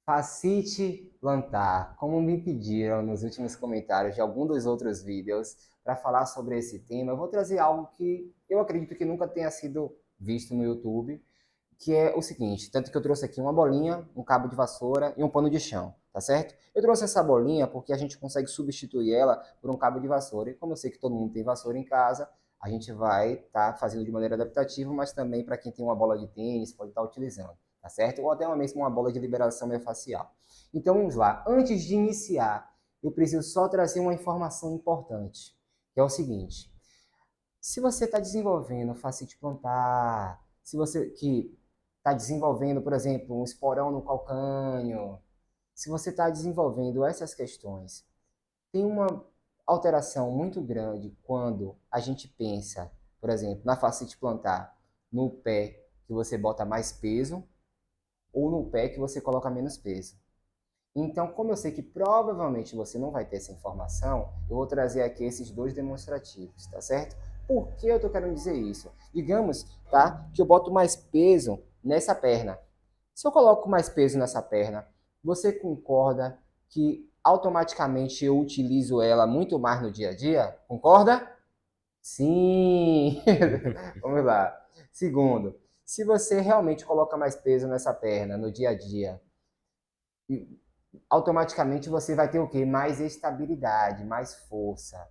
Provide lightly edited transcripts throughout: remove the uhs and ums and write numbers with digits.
Facite plantar, como me pediram nos últimos comentários de algum dos outros vídeos para falar sobre esse tema, eu vou trazer algo que eu acredito que nunca tenha sido visto no YouTube, que é o seguinte, tanto que eu trouxe aqui uma bolinha, um cabo de vassoura e um pano de chão, tá certo? Eu trouxe essa bolinha porque a gente consegue substituir ela por um cabo de vassoura, e como eu sei que todo mundo tem vassoura em casa, a gente vai estar fazendo de maneira adaptativa, mas também para quem tem uma bola de tênis pode estar utilizando, tá certo? Ou até mesmo uma bola de liberação miofascial. Então vamos lá, antes de iniciar, eu preciso só trazer uma informação importante, que é o seguinte: se você está desenvolvendo fascite plantar, se você que está desenvolvendo, por exemplo, um esporão no calcânio, se você está desenvolvendo essas questões, tem uma alteração muito grande quando a gente pensa, por exemplo, na fascite plantar, no pé que você bota mais peso ou no pé que você coloca menos peso. Então, como eu sei que provavelmente você não vai ter essa informação, eu vou trazer aqui esses dois demonstrativos, tá certo? Por que eu estou querendo dizer isso? Digamos, tá, que eu boto mais peso nessa perna. Se eu coloco mais peso nessa perna, você concorda que automaticamente eu utilizo ela muito mais no dia a dia? Concorda? Sim! Vamos lá. Segundo, se você realmente coloca mais peso nessa perna no dia a dia, automaticamente você vai ter o quê? Mais estabilidade, mais força.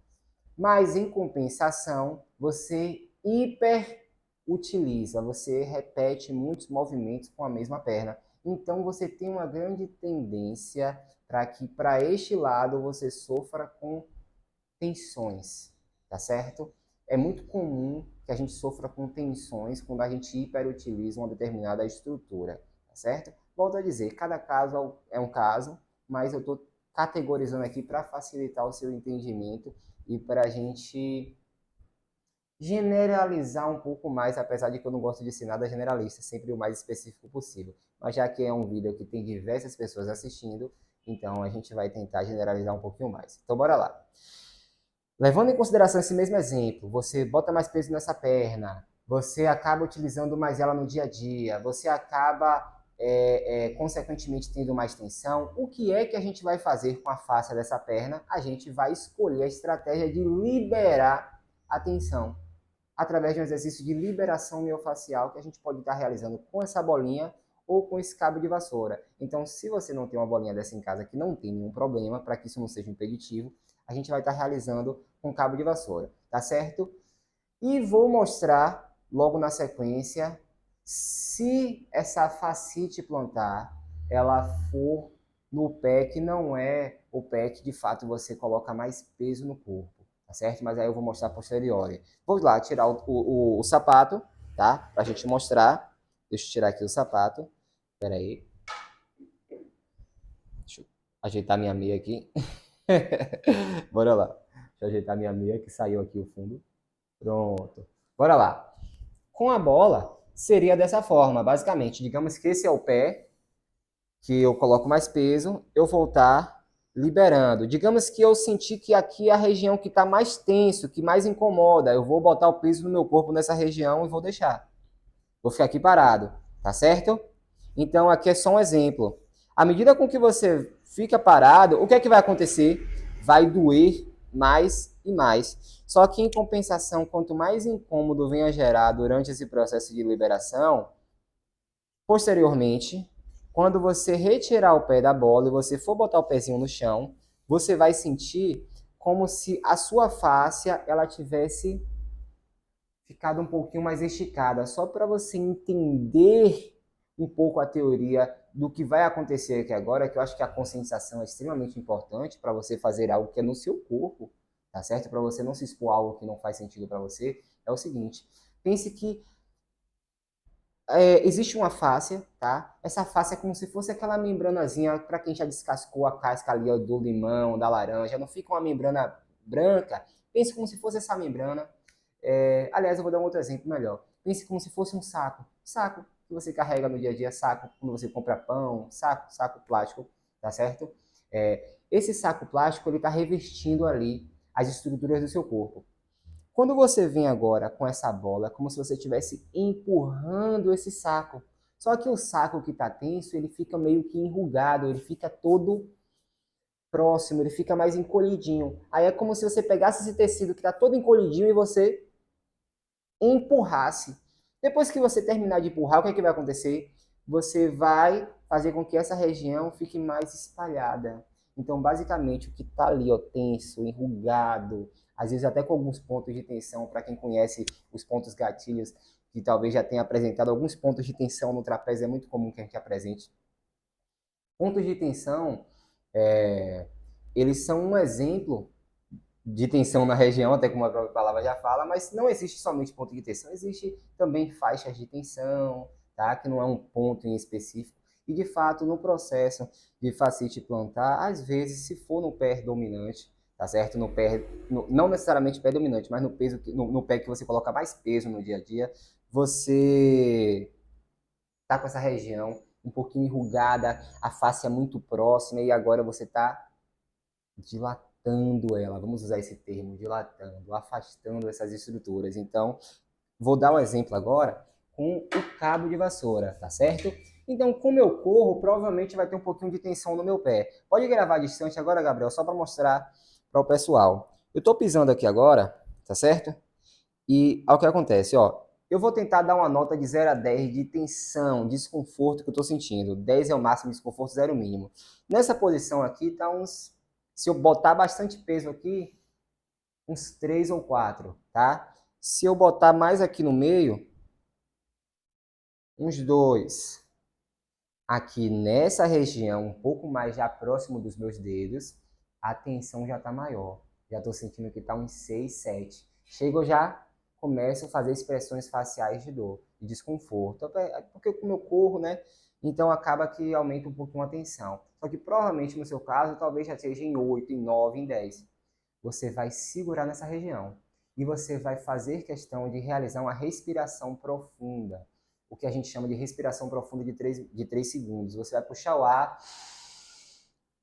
Mas em compensação, você hiperutiliza, você repete muitos movimentos com a mesma perna. Então você tem uma grande tendência para que para este lado você sofra com tensões, tá certo? É muito comum que a gente sofra com tensões quando a gente hiperutiliza uma determinada estrutura, tá certo? Volto a dizer, cada caso é um caso, mas eu estou categorizando aqui para facilitar o seu entendimento e para a gente generalizar um pouco mais, apesar de que eu não gosto de ser nada generalista, sempre o mais específico possível. Mas já que é um vídeo que tem diversas pessoas assistindo, então a gente vai tentar generalizar um pouquinho mais. Então bora lá. Levando em consideração esse mesmo exemplo, você bota mais peso nessa perna, você acaba utilizando mais ela no dia a dia, você acaba, consequentemente, tendo mais tensão. O que é que a gente vai fazer com a face dessa perna? A gente vai escolher a estratégia de liberar a tensão, através de um exercício de liberação miofascial que a gente pode estar realizando com essa bolinha ou com esse cabo de vassoura. Então, se você não tem uma bolinha dessa em casa, que não tem nenhum problema, para que isso não seja impeditivo, a gente vai estar realizando com cabo de vassoura, tá certo? E vou mostrar logo na sequência se essa fascite plantar ela for no pé que não é o pé que de fato você coloca mais peso no corpo, tá certo? Mas aí eu vou mostrar a posteriori. Vou lá tirar o sapato, tá? Pra gente mostrar. Deixa eu tirar aqui o sapato. Espera aí. Deixa eu ajeitar minha meia aqui. Bora lá. Deixa eu ajeitar minha meia que saiu aqui o fundo. Pronto. Bora lá. Com a bola, seria dessa forma, basicamente. Digamos que esse é o pé, que eu coloco mais peso, eu vou estar liberando. Digamos que eu senti que aqui é a região que está mais tenso, que mais incomoda. Eu vou botar o peso do meu corpo nessa região e vou deixar. Vou ficar aqui parado, tá certo? Então, aqui é só um exemplo. À medida com que você fica parado, o que é que vai acontecer? Vai doer mais e mais. Só que, em compensação, quanto mais incômodo venha gerar durante esse processo de liberação, posteriormente, quando você retirar o pé da bola e você for botar o pezinho no chão, você vai sentir como se a sua fáscia ela tivesse ficado um pouquinho mais esticada, só para você entender um pouco a teoria do que vai acontecer aqui agora, que eu acho que a conscientização é extremamente importante para você fazer algo que é no seu corpo, tá certo? Para você não se expor a algo que não faz sentido para você, é o seguinte: pense que existe uma fáscia, tá? Essa fáscia é como se fosse aquela membranazinha, para quem já descascou a casca ali ó, do limão, da laranja, não fica uma membrana branca. Pense como se fosse essa membrana. Aliás, eu vou dar um outro exemplo melhor. Pense como se fosse um saco. Saco que você carrega no dia a dia, saco quando você compra pão, saco plástico, tá certo? Esse saco plástico, ele está revestindo ali as estruturas do seu corpo. Quando você vem agora com essa bola, é como se você estivesse empurrando esse saco. Só que o saco que está tenso, ele fica meio que enrugado, ele fica todo próximo, ele fica mais encolhidinho. Aí é como se você pegasse esse tecido que está todo encolhidinho e você empurrasse. Depois que você terminar de empurrar, o que é que vai acontecer? Você vai fazer com que essa região fique mais espalhada. Então, basicamente, o que está ali, ó, tenso, enrugado, às vezes até com alguns pontos de tensão, para quem conhece os pontos gatilhos, que talvez já tenha apresentado alguns pontos de tensão no trapézio, é muito comum que a gente apresente. Pontos de tensão, é, eles são um exemplo de tensão na região, até como a própria palavra já fala, mas não existe somente ponto de tensão, existe também faixas de tensão, tá? Que não é um ponto em específico. E de fato, no processo de fascite plantar, às vezes, se for no pé dominante, tá certo? No pé, não necessariamente pé dominante, mas no peso, no pé que você coloca mais peso no dia a dia, você tá com essa região um pouquinho enrugada, a face é muito próxima e agora você tá dilatando ela, vamos usar esse termo, dilatando, afastando essas estruturas. Então, vou dar um exemplo agora com o cabo de vassoura, tá certo? Então, como eu corro, provavelmente vai ter um pouquinho de tensão no meu pé. Pode gravar distante agora, Gabriel, só para mostrar para o pessoal. Eu estou pisando aqui agora, tá certo? E ao que acontece, ó, eu vou tentar dar uma nota de 0 a 10 de tensão, desconforto que eu estou sentindo. 10 é o máximo, desconforto 0 é o mínimo. Nessa posição aqui tá uns, se eu botar bastante peso aqui, uns 3 ou 4, tá? Se eu botar mais aqui no meio, uns 2. Aqui nessa região, um pouco mais já próximo dos meus dedos, a tensão já está maior. Já estou sentindo que está uns 6, 7. Chego já, começo a fazer expressões faciais de dor, de desconforto. Porque como eu corro, né? Então acaba que aumenta um pouquinho a tensão. Só que provavelmente no seu caso, talvez já seja em 8, em 9, em 10. Você vai segurar nessa região. E você vai fazer questão de realizar uma respiração profunda, o que a gente chama de respiração profunda de 3 segundos. Você vai puxar o ar,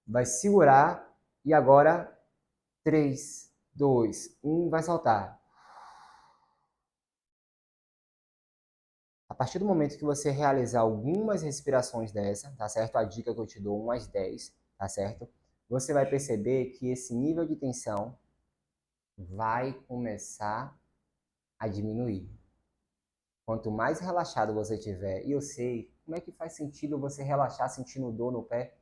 vai segurar e agora 3, 2, 1, vai soltar. A partir do momento que você realizar algumas respirações dessa, tá certo? A dica que eu te dou, umas 10, tá certo? Você vai perceber que esse nível de tensão vai começar a diminuir. Quanto mais relaxado você tiver, e eu sei, como é que faz sentido você relaxar sentindo dor no pé?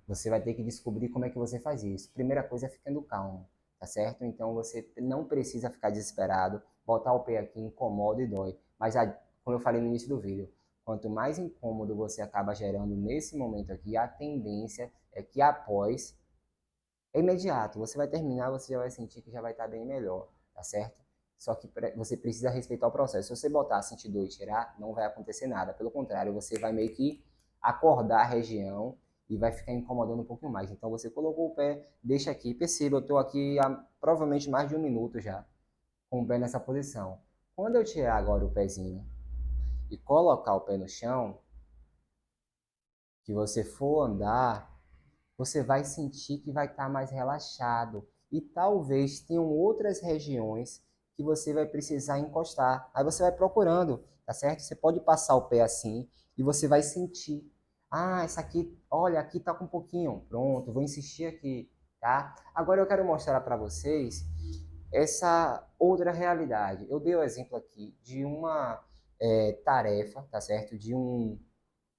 Você vai ter que descobrir como é que você faz isso. Primeira coisa é ficando calmo, tá certo? Então você não precisa ficar desesperado, botar o pé aqui incomoda e dói. Mas como eu falei no início do vídeo, quanto mais incômodo você acaba gerando nesse momento aqui, a tendência é que após é imediato. Você vai terminar, você já vai sentir que já vai estar bem melhor, tá certo? Só que você precisa respeitar o processo. Se você botar, sentir dor e tirar, não vai acontecer nada. Pelo contrário, você vai meio que acordar a região e vai ficar incomodando um pouquinho mais. Então você colocou o pé, deixa aqui. Perceba, eu estou aqui há provavelmente mais de 1 minuto já, com o pé nessa posição. Quando eu tirar agora o pezinho e colocar o pé no chão, que você for andar, você vai sentir que vai estar mais relaxado. E talvez tenham outras regiões que você vai precisar encostar. Aí você vai procurando, tá certo? Você pode passar o pé assim e você vai sentir. Ah, essa aqui, olha, aqui tá com um pouquinho. Pronto, vou insistir aqui, tá? Agora eu quero mostrar para vocês essa outra realidade. Eu dei o exemplo aqui de uma tarefa, tá certo? De um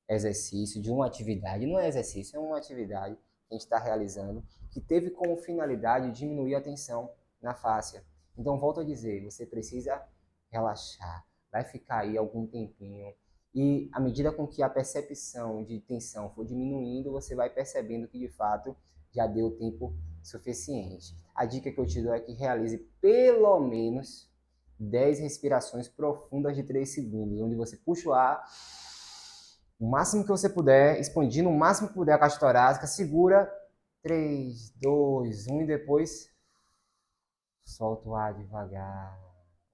exercício, de uma atividade, não é exercício, é uma atividade que a gente está realizando, que teve como finalidade diminuir a tensão na fáscia. Então, volto a dizer, você precisa relaxar, vai ficar aí algum tempinho, e à medida com que a percepção de tensão for diminuindo, você vai percebendo que de fato já deu tempo suficiente. A dica que eu te dou é que realize pelo menos 10 respirações profundas de 3 segundos, onde você puxa o ar o máximo que você puder, expandindo o máximo que puder a caixa torácica, segura 3, 2, 1 e depois solta o ar devagar,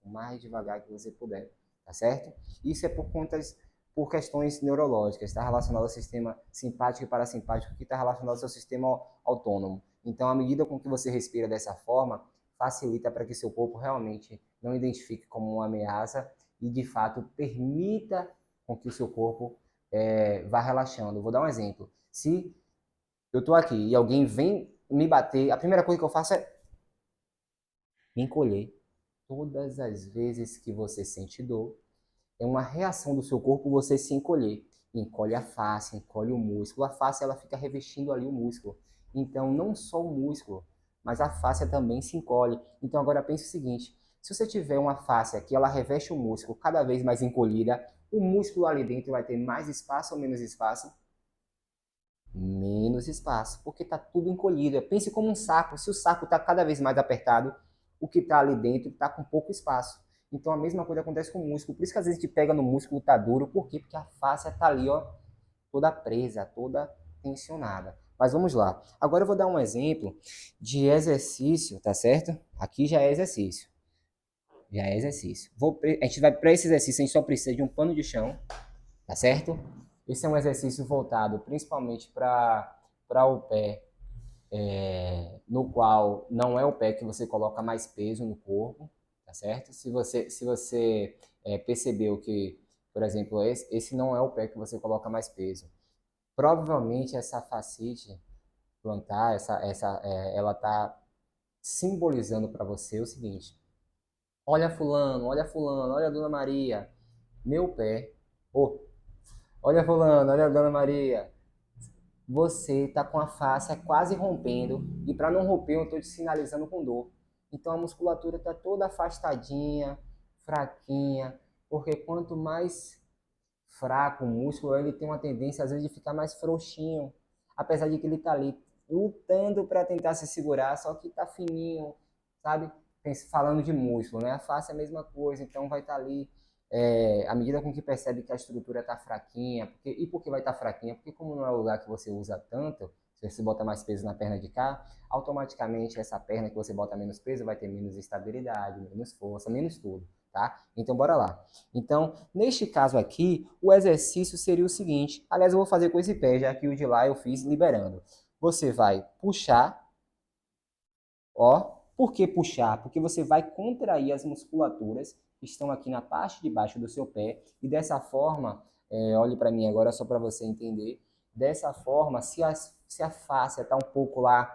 o mais devagar que você puder, tá certo? Isso é por questões neurológicas, está relacionado ao sistema simpático e parasimpático, que está relacionado ao seu sistema autônomo. Então, à medida com que você respira dessa forma, facilita para que seu corpo realmente não identifique como uma ameaça e, de fato, permita com que o seu corpo vai relaxando. Vou dar um exemplo. Se eu tô aqui e alguém vem me bater, a primeira coisa que eu faço é me encolher. Todas as vezes que você sente dor, é uma reação do seu corpo você se encolher. Encolhe a face, encolhe o músculo. A face ela fica revestindo ali o músculo. Então, não só o músculo, mas a face também se encolhe. Então, agora pense o seguinte: se você tiver uma face que ela reveste o músculo cada vez mais encolhida, o músculo ali dentro vai ter mais espaço ou menos espaço? Menos espaço, porque está tudo encolhido. Pense como um saco. Se o saco está cada vez mais apertado, o que está ali dentro está com pouco espaço. Então a mesma coisa acontece com o músculo. Por isso que às vezes a gente pega no músculo, tá duro. Por quê? Porque a face está ali, ó, toda presa, toda tensionada. Mas vamos lá. Agora eu vou dar um exemplo de exercício, tá certo? Aqui já é exercício. Já é exercício. A gente vai para esse exercício, a gente só precisa de um pano de chão, tá certo? Esse é um exercício voltado principalmente para o pé, no qual não é o pé que você coloca mais peso no corpo, tá certo? Se você percebeu que, por exemplo, esse não é o pé que você coloca mais peso, provavelmente essa fascite plantar, ela está simbolizando para você o seguinte: olha fulano, olha a Dona Maria, meu pé, oh, olha fulano, olha a Dona Maria, você está com a face quase rompendo e para não romper eu estou te sinalizando com dor. Então a musculatura está toda afastadinha, fraquinha, porque quanto mais fraco o músculo, ele tem uma tendência às vezes de ficar mais frouxinho, apesar de que ele está ali lutando para tentar se segurar, só que está fininho, sabe? Falando de músculo, né? A face é a mesma coisa, então vai estar ali à medida com que percebe que a estrutura está fraquinha, e por que vai estar fraquinha? Porque como não é o lugar que você usa tanto, se você bota mais peso na perna de cá, automaticamente essa perna que você bota menos peso vai ter menos estabilidade, menos força, menos tudo, tá? Então bora lá. Então, neste caso aqui, o exercício seria o seguinte, aliás eu vou fazer com esse pé, já que o de lá eu fiz liberando. Você vai puxar, ó, por que puxar? Porque você vai contrair as musculaturas que estão aqui na parte de baixo do seu pé e dessa forma, olhe para mim agora só para você entender, dessa forma, se a face está um pouco lá,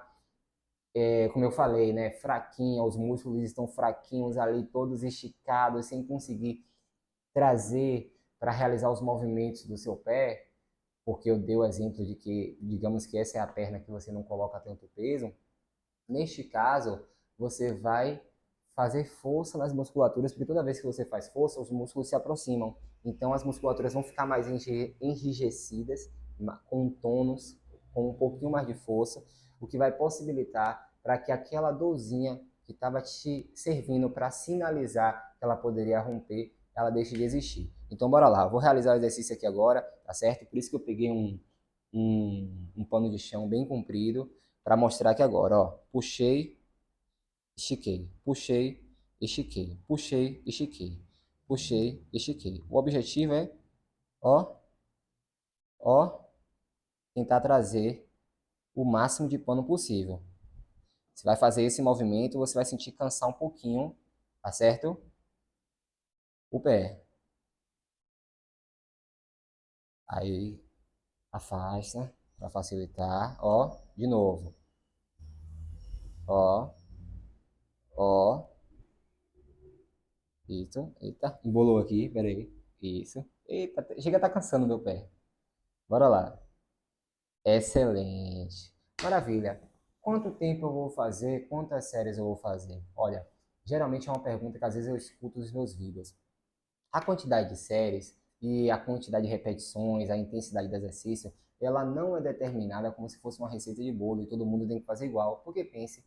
como eu falei, né, fraquinha, os músculos estão fraquinhos ali, todos esticados, sem conseguir trazer para realizar os movimentos do seu pé, porque eu dei o exemplo de que, digamos que essa é a perna que você não coloca tanto peso, neste caso, você vai fazer força nas musculaturas, porque toda vez que você faz força, os músculos se aproximam. Então, as musculaturas vão ficar mais enrijecidas, com tônus, com um pouquinho mais de força, o que vai possibilitar para que aquela dorzinha que estava te servindo para sinalizar que ela poderia romper, ela deixe de existir. Então, bora lá. Vou realizar o exercício aqui agora, tá certo? Por isso que eu peguei um pano de chão bem comprido, para mostrar aqui agora, ó. Puxei, estiquei, puxei, estiquei, puxei, estiquei, puxei, estiquei. O objetivo é, ó, ó, tentar trazer o máximo de pano possível. Você vai fazer esse movimento, você vai sentir cansar um pouquinho, tá certo? O pé. Aí afasta para facilitar, ó, de novo. Ó, ó, isso, eita, embolou aqui, peraí. Isso. Eita, chega a estar cansando meu pé. Bora lá. Excelente. Maravilha. Quanto tempo eu vou fazer? Quantas séries eu vou fazer? Olha, geralmente é uma pergunta que às vezes eu escuto nos meus vídeos. A quantidade de séries e a quantidade de repetições, a intensidade do exercício, ela não é determinada como se fosse uma receita de bolo e todo mundo tem que fazer igual. Porque pense,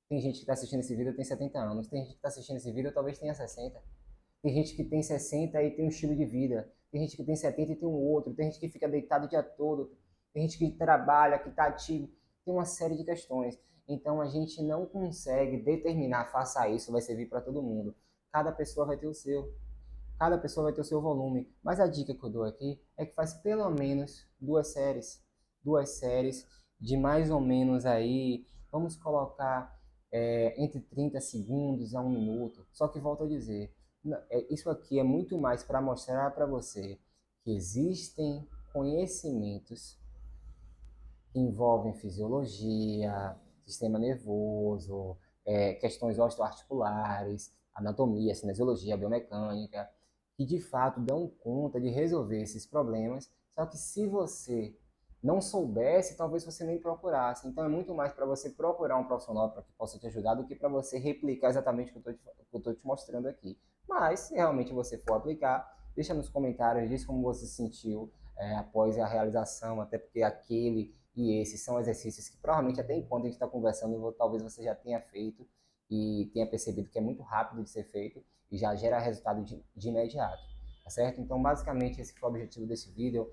tem gente que está assistindo esse vídeo e tem 70 anos, tem gente que está assistindo esse vídeo e talvez tenha 60. Tem gente que tem 60 e tem um estilo de vida. Tem gente que tem 70 e tem um outro. Tem gente que fica deitado o dia todo. Tem gente que trabalha, que está ativo. Tem uma série de questões. Então a gente não consegue determinar, faça isso, vai servir para todo mundo. Cada pessoa vai ter o seu. Cada pessoa vai ter o seu volume. Mas a dica que eu dou aqui é que faz pelo menos duas séries. Duas séries de mais ou menos aí, vamos colocar entre 30 segundos a 1 minuto. Só que volto a dizer, isso aqui é muito mais para mostrar para você que existem conhecimentos que envolvem fisiologia, sistema nervoso, questões osteoarticulares, anatomia, cinesiologia, biomecânica, que de fato dão conta de resolver esses problemas. Só que se você não soubesse, talvez você nem procurasse. Então é muito mais para você procurar um profissional para que possa te ajudar do que para você replicar exatamente o que eu estou te mostrando aqui. Mas se realmente você for aplicar, deixa nos comentários, diz como você se sentiu após a realização, até porque aquele e esses são exercícios que provavelmente até enquanto a gente está conversando, talvez você já tenha feito e tenha percebido que é muito rápido de ser feito e já gera resultado de imediato, tá certo? Então, basicamente, esse foi o objetivo desse vídeo.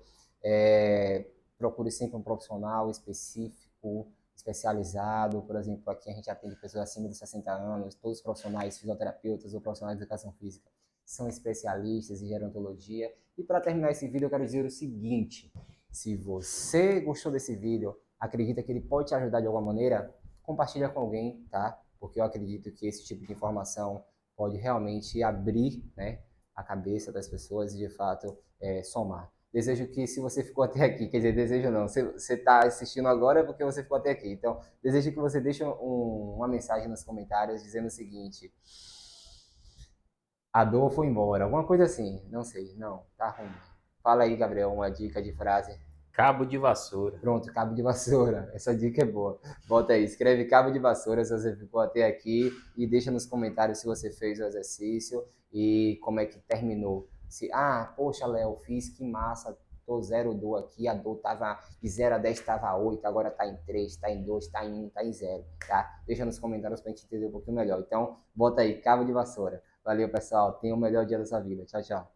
Procure sempre um profissional específico, especializado. Por exemplo, aqui a gente atende pessoas acima de 60 anos, todos os profissionais, fisioterapeutas ou profissionais de educação física são especialistas em gerontologia. E para terminar esse vídeo, eu quero dizer o seguinte: se você gostou desse vídeo, acredita que ele pode te ajudar de alguma maneira, compartilha com alguém, tá? Porque eu acredito que esse tipo de informação pode realmente abrir, né, a cabeça das pessoas e, de fato, somar. Desejo que, se você ficou até aqui, quer dizer, desejo não, se você está assistindo agora é porque você ficou até aqui. Então, desejo que você deixe uma mensagem nos comentários dizendo o seguinte: a dor foi embora, alguma coisa assim, não sei, não, tá ruim. Fala aí, Gabriel, uma dica de frase. Cabo de vassoura. Pronto, cabo de vassoura. Essa dica é boa. Bota aí, escreve cabo de vassoura se você ficou até aqui e deixa nos comentários se você fez o exercício e como é que terminou. Se, poxa, Léo, fiz, que massa, tô zero dor aqui, a dor tava de 0 a 10 tava 8, agora tá em 3, tá em 2, tá em 1, tá em 0, tá? Deixa nos comentários pra gente entender um pouquinho melhor. Então, bota aí, cabo de vassoura. Valeu, pessoal. Tenha o melhor dia da sua vida. Tchau, tchau.